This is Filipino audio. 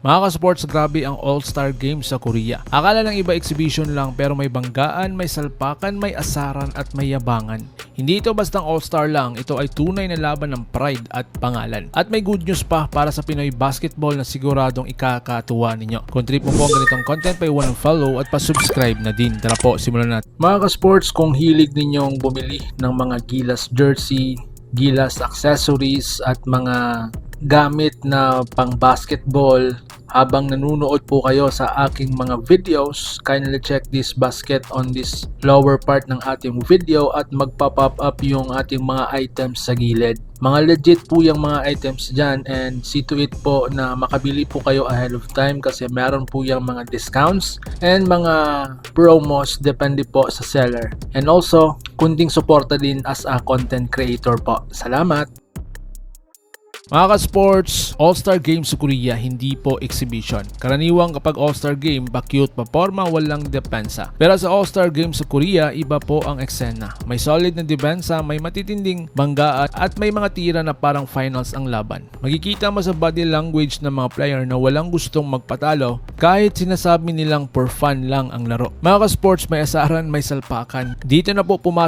Mga ka-sports, grabe ang All-Star Games sa Korea. Akala ng iba exhibition lang pero may banggaan, may salpakan, may asaran at may yabangan. Hindi ito bastang All-Star lang, ito ay tunay na laban ng pride at pangalan. At may good news pa para sa Pinoy basketball na siguradong ikakatuwa ninyo. Kung trip mo po ang ganitong content, pa-iwan ng follow at pa-subscribe na din. Tara po, simulan natin. Mga ka-sports, kung hilig ninyong bumili ng mga Gilas jersey, Gilas accessories at mga gamit na pang basketball, habang nanonood po kayo sa aking mga videos, kindly check this basket on this lower part ng ating video at magpa-pop up yung ating mga items sa gilid. Mga legit po yung mga items dyan, and see to it po na makabili po kayo ahead of time kasi meron po yung mga discounts and mga promos depende po sa seller. And also, kunting suporta din as a content creator po. Salamat! Mga ka-sports, All-Star Game sa Korea hindi po exhibition. Karaniwang kapag All-Star Game, pa-cute, pa-forma, walang depensa. Pero sa All-Star Game sa Korea, iba po ang eksena. May solid na depensa, may matitinding banggaan at may mga tira na parang finals ang laban. Magkikita mo sa body language ng mga player na walang gustong magpatalo kahit sinasabi nilang for fun lang ang laro. Mga ka-sports, may asaran, may salpakan. Dito na po pumasok